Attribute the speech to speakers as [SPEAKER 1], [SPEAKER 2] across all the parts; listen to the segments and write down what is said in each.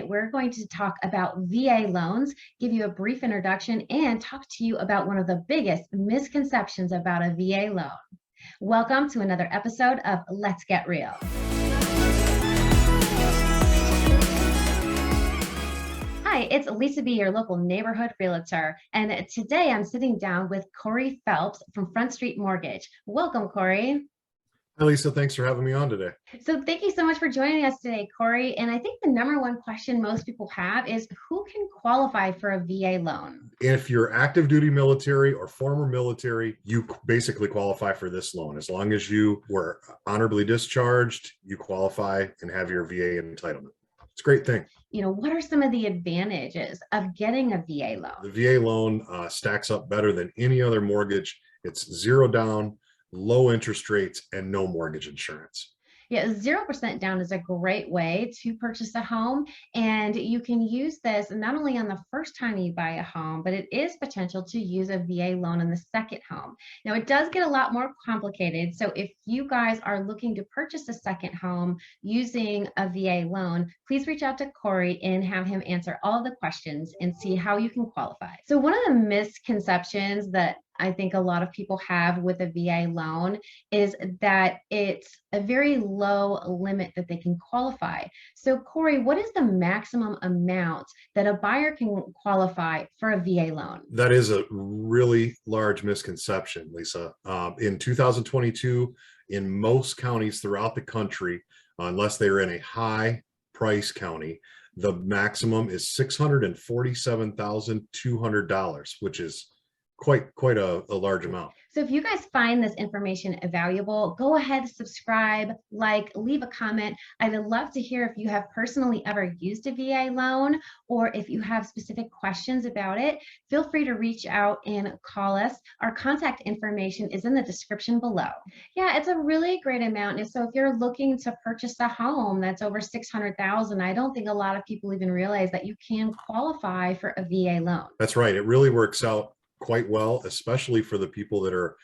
[SPEAKER 1] today we're going to talk about VA loans, give you a brief introduction, and talk to you about one of the biggest misconceptions about a VA loan. Welcome to another episode of Let's Get Real. Hi, it's LisaB, your local neighborhood realtor, and today I'm sitting down with Corey Phelps from Front Street Mortgage. Welcome, Corey.
[SPEAKER 2] Hi, Lisa. Thanks for having me on today.
[SPEAKER 1] So thank you so much for joining us today, Corey. And I think the number one question most people have is who can qualify for a VA loan?
[SPEAKER 2] If you're active duty military or former military, you basically qualify for this loan. As long as you were honorably discharged, you qualify and have your VA entitlement. It's a great thing.
[SPEAKER 1] What are some of the advantages of getting a VA loan?
[SPEAKER 2] The VA loan stacks up better than any other mortgage. It's zero down, low interest rates, and no mortgage insurance.
[SPEAKER 1] Yeah, 0% down is a great way to purchase a home, and you can use this not only on the first time you buy a home, but it is potential to use a VA loan on the second home. Now, it does get a lot more complicated, so if you guys are looking to purchase a second home using a VA loan, please reach out to Corey and have him answer all of the questions and see how you can qualify. So one of the misconceptions that I think a lot of people have with a VA loan is that it's a very low limit that they can qualify. So Corey, what is the maximum amount that a buyer can qualify for a VA loan?
[SPEAKER 2] That is a really large misconception, Lisa. In 2022, in most counties throughout the country, unless they're in a high price county, the maximum is $647,200, which is quite a large amount.
[SPEAKER 1] So if you guys find this information valuable, go ahead, subscribe, leave a comment. I would love to hear if you have personally ever used a VA loan, or if you have specific questions about it. Feel free to reach out and call us. Our contact information is in the description below. Yeah, it's a really great amount. And so if you're looking to purchase a home that's over $600,000, I don't think a lot of people even realize that you can qualify for a VA loan.
[SPEAKER 2] That's right. It really works out quite well, especially for the people that are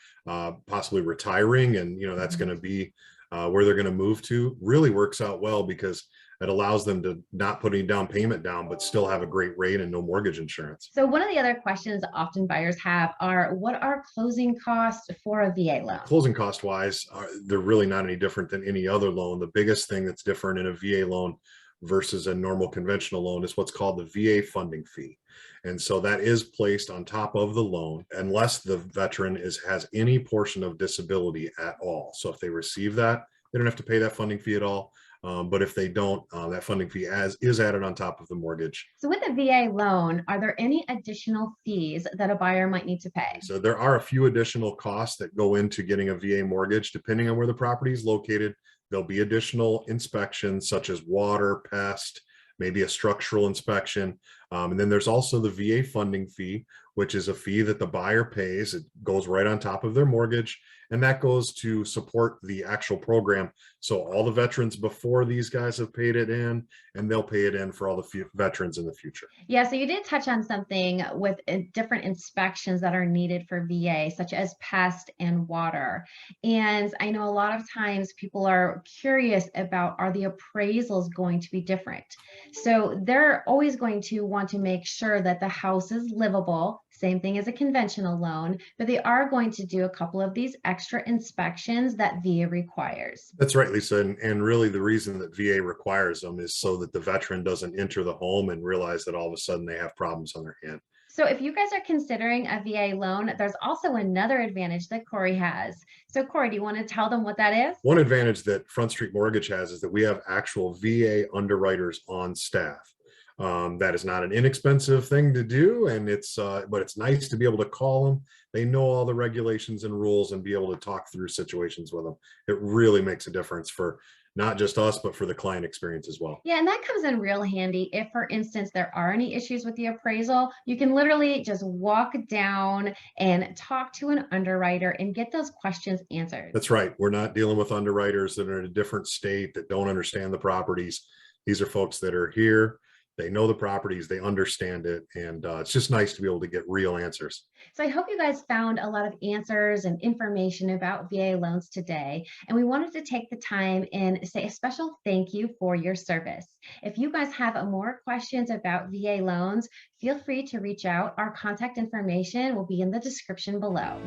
[SPEAKER 2] possibly retiring, and that's going to be where they're going to move to. Really works out well because it allows them to not put any down payment down, but still have a great rate and no mortgage insurance.
[SPEAKER 1] So one of the other questions often buyers have are, what are closing costs for a VA loan?
[SPEAKER 2] Closing cost wise, they're really not any different than any other loan. The biggest thing that's different in a VA loan versus a normal conventional loan is what's called the VA funding fee. And so that is placed on top of the loan unless the veteran has any portion of disability at all. So if they receive that, they don't have to pay that funding fee at all. But if they don't, that funding fee is added on top of the mortgage.
[SPEAKER 1] So with a VA loan, are there any additional fees that a buyer might need to pay?
[SPEAKER 2] So there are a few additional costs that go into getting a VA mortgage, depending on where the property is located. There'll be additional inspections such as water, pest, maybe a structural inspection. And then there's also the VA funding fee, which is a fee that the buyer pays. It goes right on top of their mortgage, and that goes to support the actual program. So all the veterans before these guys have paid it in, and they'll pay it in for all the veterans in the future.
[SPEAKER 1] Yeah, so you did touch on something with different inspections that are needed for VA, such as pest and water. And I know a lot of times people are curious about, are the appraisals going to be different? So they're always going to want to make sure that the house is livable, same thing as a conventional loan, but they are going to do a couple of these extra inspections that VA requires.
[SPEAKER 2] That's right, Lisa. And really the reason that VA requires them is so that the veteran doesn't enter the home and realize that all of a sudden they have problems on their hand.
[SPEAKER 1] So if you guys are considering a VA loan, there's also another advantage that Corey has. So Corey, do you want to tell them what that is?
[SPEAKER 2] One advantage that Front Street Mortgage has is that we have actual VA underwriters on staff. That is not an inexpensive thing to do, and but it's nice to be able to call them. They know all the regulations and rules and be able to talk through situations with them. It really makes a difference for not just us, but for the client experience as well.
[SPEAKER 1] Yeah, and that comes in real handy if, for instance, there are any issues with the appraisal. You can literally just walk down and talk to an underwriter and get those questions answered.
[SPEAKER 2] That's right. We're not dealing with underwriters that are in a different state that don't understand the properties. These are folks that are here They know the properties, they understand it, and it's just nice to be able to get real answers.
[SPEAKER 1] So I hope you guys found a lot of answers and information about VA loans today. And we wanted to take the time and say a special thank you for your service. If you guys have more questions about VA loans, feel free to reach out. Our contact information will be in the description below.